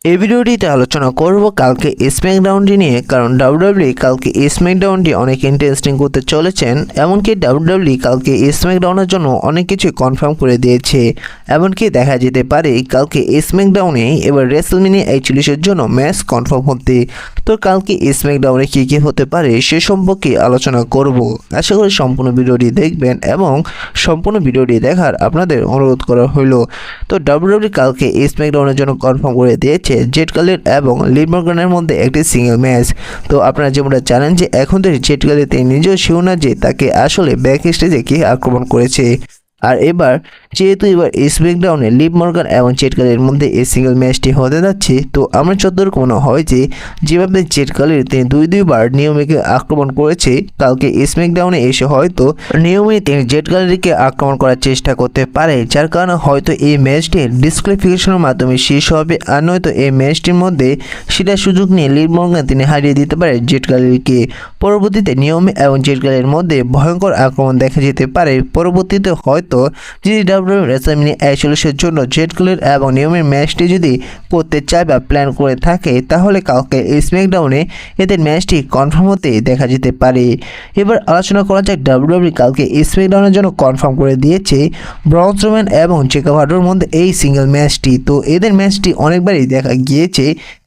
এই ভিডিওটিতে আলোচনা করব কালকে স্ম্যাকডাউনটি নিয়ে, কারণ ডাব্লিউডাব্লিউই কালকে স্ম্যাকডাউনটি অনেক ইন্টারেস্টিং করতে চলেছেন। এমনকি ডাব্লিউডাব্লিউই কালকে স্ম্যাকডাউনের জন্য অনেক কিছু কনফার্ম করে দিয়েছে। এমনকি দেখা যেতে পারে কালকে স্ম্যাকডাউনে এবার রেসলম্যানিয়া 41 জন্য ম্যাচ কনফার্ম হতে। তো কালকে স্ম্যাকডাউনে কী কী হতে পারে সে সম্পর্কে আলোচনা করব। আশা করি সম্পূর্ণ ভিডিওটি দেখবেন এবং সম্পূর্ণ ভিডিওটি দেখার আপনাদের অনুরোধ করা হলো। তো ডাব্লিউডাব্লিউই কালকে স্ম্যাকডাউনের জন্য কনফার্ম করে দিয়েছে জেড কালির এবং লিভ মর্গানের মধ্যে একটি সিঙ্গেল ম্যাচ। তো আপনারা যেমনটা জানেন যে এখন থেকে জেড কালি তিনি নিজেও শিওর না যে তাকে আসলে ব্যাক স্টেজে কে আক্রমণ করেছে। আর এবার যেহেতু এবার স্ম্যাকডাউনে লিভ মর্গান এবং জেড কালির মধ্যে এই সিঙ্গেল ম্যাচটি হতে যাচ্ছে, তো আমার যতটুকু মনে হয় যে যেভাবে জেড কালির তিনি দুইবার নিয়মিকে আক্রমণ করেছে, কালকে স্ম্যাকডাউনে এসে হয়তো নিয়মে তিনি জেড কালিকে আক্রমণ করার চেষ্টা করতে পারে, যার কারণে হয়তো এই ম্যাচটি ডিসক্লাসিফিকেশনের মাধ্যমে শেষ হবে। আর নয়তো এই ম্যাচটির মধ্যে সেটা সুযোগ নিয়ে লিভ মর্গান তিনি হারিয়ে দিতে পারে জেড কালিকে। পরবর্তীতে নিয়মে এবং জেড কালির মধ্যে ভয়ঙ্কর আক্রমণ দেখা যেতে পারে। পরবর্তীতে হয়তো যদি ডাব্লিউডাব্লিউই রেসলম্যানিয়া 41 জন্য জেড কালির এবং নিয়মের ম্যাচটি যদি করতে চায় বা প্ল্যান করে থাকে, তাহলে কালকে স্ম্যাকডাউনে এদের ম্যাচটি কনফার্ম হতে দেখা যেতে পারে। এবার আলোচনা করা যাক ডাব্লিউডাব্লিউই কালকে স্ম্যাকডাউনের জন্য কনফার্ম করে দিয়েছে ব্রন স্ট্রোম্যান এবং জেকা ভার্ডোর মধ্যে এই সিঙ্গেল ম্যাচটি। তো এদের ম্যাচটি অনেকবারই দেখা গিয়েছে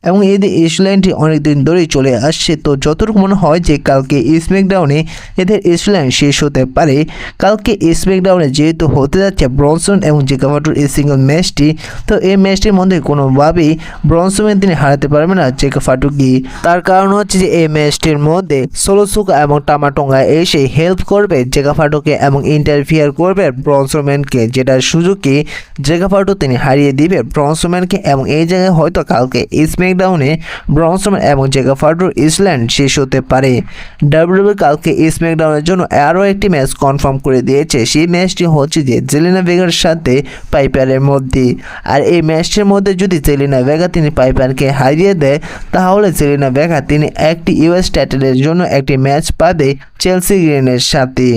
এবং এদের স্টোরিলাইনটি অনেকদিন ধরেই চলে আসছে। তো যতটুকু মনে হয় যে কালকে স্ম্যাকডাউনে এদের স্টোরিলাইন শেষ হতে পারে। কালকে স্ম্যাকডাউনে যেহেতু হতে যাচ্ছে ব্রন স্ট্রোম্যান এবং জেকা ভার্ডোর এই সিঙ্গেল ম্যাচটি, তো এই ম্যাচটির মধ্যে কোনোভাবেই ব্রন স্ট্রোম্যান তিনি হারাতে পারবে না জেকা ভার্ডোকে। তার কারণ হচ্ছে যে এই ম্যাচটির মধ্যে সোলো সুকা এবং টামাটোঙ্গা এসে হেল্প করবে জেকা ভার্ডোকে এবং ইন্টারফিয়ার করবে ব্রন স্ট্রোম্যানকে, যেটার সুযোগে জেকা ভার্ডো তিনি হারিয়ে দিবে ব্রন স্ট্রোম্যানকে। এবং এই জায়গায় হয়তো কালকে স্ম্যাকডাউনে ব্রন স্ট্রোম্যান এবং জেকা ভার্ডোর স্টোরিলাইন শেষ হতে পারে। ডাব্লিউডাব্লিউই কালকে স্ম্যাকডাউনের জন্য আরও একটি ম্যাচ কনফার্ম করে দিয়েছে। সেই ম্যাচটি হচ্ছে যে জেলিনা ভেগার সাথে পাইপারের মধ্যে। আর এই ম্যাচটির মধ্যে যদি জেলিনা ভেগা তিনি পাইপারকে হারিয়ে দেয়, তাহলে জেলিনা ভেগা তিনি একটি ইউএস টাইটেলের জন্য একটি ম্যাচ পাবে চেলসি গ্রিনের সাথে।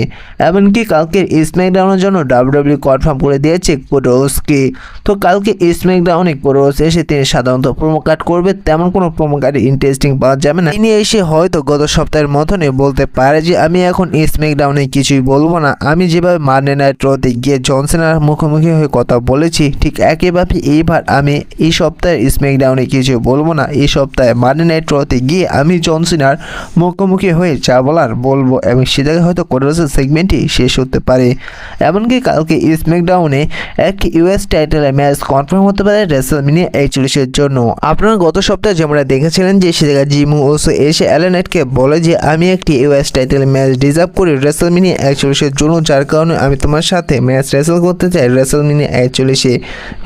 এমনকি কালকে স্ম্যাকডাউনের জন্য ডাব্লিউডাব্লিউই কনফার্ম করে দিয়েছে কোডোসকে। তো কালকে স্ম্যাকডাউনে কোডোস এসে তিনি সাধারণত প্রোমো কাট করবে, তেমন কোনো প্রোমো কাটে ইন্টারেস্টিং পাওয়া যাবে না। তিনি এসে হয়তো গত সপ্তাহের মতনই বলতে পারে যে আমি এখন স্ম্যাকডাউনে কিছুই বলবো না, আমি যেভাবে মানডে নাইট রতে গিয়ে জন সিনার মুখোমুখি হয়ে কথা বলেছি, ঠিক একইভাবে এইবার আমি এই সপ্তাহে স্ম্যাকডাউনে কিছু বলবো না। এই সপ্তাহে মানডে নাইট রতে গিয়ে আমি জন সিনার মুখোমুখি হয়ে যা বলার বলবো এবং সে জায়গায় হয়তো কোডোসের সেগমেন্টই শেষ হতে পারে। এমনকি কালকে স্ম্যাকডাউনে একটি ইউএস টাইটেলের ম্যাচ কনফার্ম হতে পারে রেসলম্যানিয়া 41 জন্য। আপনারা গত সপ্তাহে যেমন দেখেছিলেন যে সে জায়গায় জিমু ওসো এসে এলএ নাইটকে বলে যে আমি একটি ইউএস টাইটেল ম্যাচ ডিজার্ভ করি রেসলম্যানিয়া 41 জন্য, যার কারণে আমি তোমার সাথে ম্যাচ রেসল করতে চাই রেসলম্যানিয়া 41।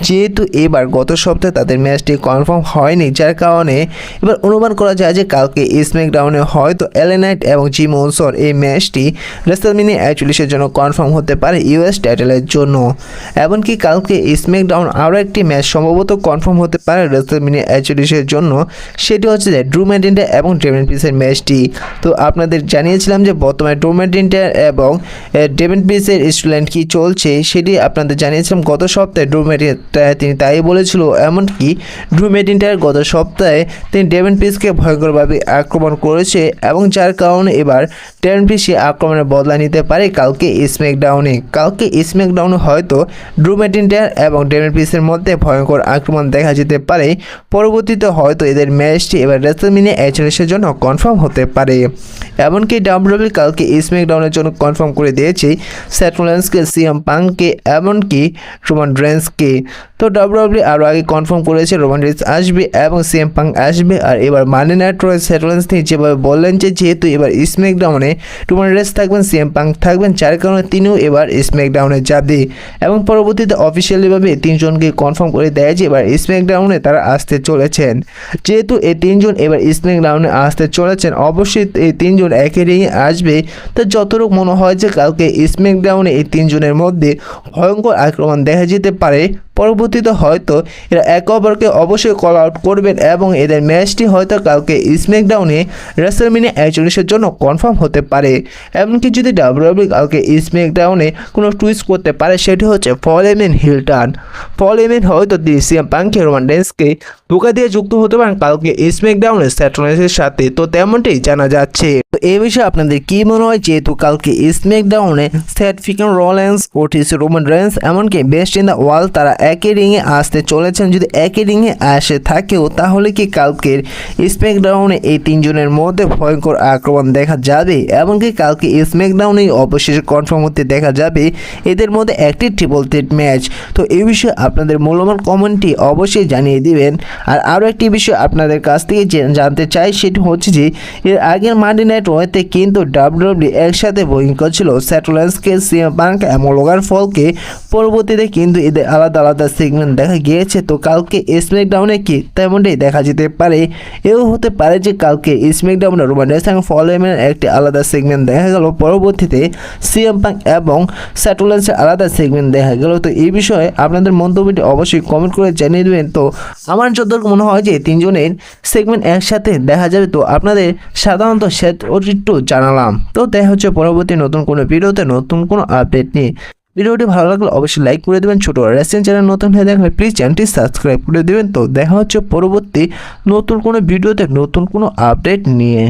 যেহেতু এবার গত সপ্তাহে তাদের ম্যাচটি কনফার্ম হয়নি, যার কারণে এবার অনুমান করা যায় যে কালকে স্ম্যাকডাউনে হয়তো এলএ নাইট এবং জিমু ওসোর এই ম্যাচটি রেসলম্যানিয়া 41 জন্য কনফার্ম হতে পারে ইউএস টাইটেলের জন্য। এমনকি কালকে স্ম্যাকডাউন আরও একটি ম্যাচ সম্ভবত কনফার্ম হতে পারে রেসলম্যানিয়া 41 জন্য, সেটি হচ্ছে যে ড্রু ম্যাকইন্টার এবং ডেমিন প্রিস্টের ম্যাচটি। তো আপনাদের জানিয়েছিলাম যে বর্তমানে ড্রু ম্যাকইন্টার এবং ডেমিন প্রিস্টের স্টোরিলাইন কী চলছে সেটি আপনাদের জানিয়েছিলাম গত সপ্তাহে। ড্রু ম্যাকইন্টার তিনি তাই বলেছিল, এমনকি ড্রু ম্যাকইন্টার গত সপ্তাহে তিনি ডেমিন প্রিস্টকে ভয়ঙ্করভাবে আক্রমণ করেছে এবং যার কারণে এবার ডেমিন প্রিস্ট সে আক্রমণের বদলা নিতে পারে কালকে স্ম্যাকডাউনে। কালকে স্ম্যাকডাউনে হয়তো ড্রু ম্যাকইন্টার এবং ডেমিন প্রিস্টের মধ্যে ভয়ঙ্কর আক্রমণ দেখা যেতে পারে। পরবর্তীতে হয়তো এদের ম্যাচটি এবার রেসলম্যানিয়া 41 জন্য কনফার্ম হতে পারে। এমনকি ডাব্লিউডাব্লিউই কালকে স্ম্যাকডাউনের জন্য কনফার্ম করে দিয়েছে সেথ রোলিন্সকে, সিএম পাংকে, এমনকি রোমান রেন্সকে। তো ডাব্লিউডাব্লিউই আরও আগে কনফার্ম করেছে রোমান রেন্স আসবে এবং সিএম পাং আসবে। আর এবার মানডে নাইট রয়ে সেথ রোলিন্স তিনি যেভাবে বললেন যে যেহেতু এবার স্ম্যাকডাউনে রোমান রেন্স থাকবেন, সিএম পাং থাকবেন, যার কারণে তিনিও এবার স্ম্যাকডাউনে যাবে। এবং পরবর্তীতে অফিসিয়ালিভাবে তিনজনকে কনফার্ম করে দেয় যে এবার স্ম্যাকডাউনে তারা আসতে চলেছেন। যেহেতু এই তিনজন এবার স্ম্যাকডাউনে আসতে চলেছেন, অবশ্যই এই তিনজন একই রিংয়ে আসবে। তো যতটুকু মনে হয় যে কালকে স্ম্যাকডাউনে এই তিনজনের মধ্যে ভয়ঙ্কর আক্রমণ দেখা যেতে পারে। পরবর্তীতে হয়তো এরা একে অপরকে অবশ্যই কল আউট করবেন এবং এদের ম্যাচটি হয়তো কালকে স্ম্যাকডাউনে রেসলম্যানিয়া 41 জন্য কনফার্ম হতে পারে। এমনকি যদি ডাব্লিউডাব্লিউ কালকে স্ম্যাকডাউনে কোনো টুইস্ট করতে পারে সেটি হচ্ছে পল হেমন হিল টার্ন। পল হেমন হয়তো সিএম পাঙ্ককে রোমান রেন্সকে ধোঁকা দিয়ে যুক্ত হতে পারেন কালকে স্ম্যাকডাউনে সেথ রলিন্সের সাথে, তো তেমনটাই জানা যাচ্ছে। তো এই বিষয়ে আপনাদের কি মনে হয়, যেহেতু কালকে স্ম্যাকডাউনে Seth freaking Rollins, Otis, Roman Reigns এমনকি বেস্ট ইন দ্য ওয়ার্ল্ড তারা একই রিংয়ে আসতে চলেছেন। যদি একই রিংয়ে আসে থাকেও তাহলে কি কালকের স্ম্যাকডাউনে এই তিনজনের মধ্যে ভয়ঙ্কর আক্রমণ দেখা যাবে? এমনকি কালকে স্ম্যাকডাউনে অবশেষে কনফার্ম হতে দেখা যাবে এদের মধ্যে একটি ট্রিপল থ্রেট ম্যাচ। তো এই বিষয়ে আপনাদের মূল্যবান কমেন্টটি অবশ্যই জানিয়ে দিবেন। আর আরও একটি বিষয় আপনাদের কাছ থেকে জানতে চাই, সেটি হচ্ছে যে এর আগের মানডে নাইট রতে কিন্তু ডাব্লিউডাব্লিউ একসাথে বুকিং করছিল সেথ রলিন্সকে, সিএম পাঙ্ক এবং লোগান পলকে। পরবর্তীতে কিন্তু এদের আলাদা আলাদা সেগমেন্ট দেখা গিয়েছে। তো কালকে স্ম্যাকডাউনে কি তেমনটাই দেখা যেতে পারে। এও হতে পারে যে কালকে স্ম্যাকডাউনে রোমান রেন্স এবং পল হেমনের একটি আলাদা সেগমেন্ট দেখা গেল, পরবর্তীতে সিএম পাঙ্ক এবং সেথ রলিন্সের আলাদা সেগমেন্ট দেখা গেল। তো এই বিষয়ে আপনাদের মন্তব্যটি অবশ্যই কমেন্ট করে জানিয়ে দেবেন। তো আমার যতটুকু মনে হয় যে তিনজনের সেগমেন্ট একসাথে দেখা যাবে। তো আপনাদের সাধারণত একটু জানালাম। তো দেখা হচ্ছে পরবর্তী নতুন কোনো ভিডিওতে নতুন কোনো আপডেট নিয়ে। ভিডিওটি ভালো লাগলে অবশ্যই লাইক করে দেবেন। ছোট রেসিডেন্ট চ্যানেল নতুন হয়ে দেখলে প্লিজ চ্যানেলটি সাবস্ক্রাইব করে দেবেন। তো দেখা হচ্ছে পরবর্তী নতুন কোনো ভিডিওতে নতুন কোনো আপডেট নিয়ে।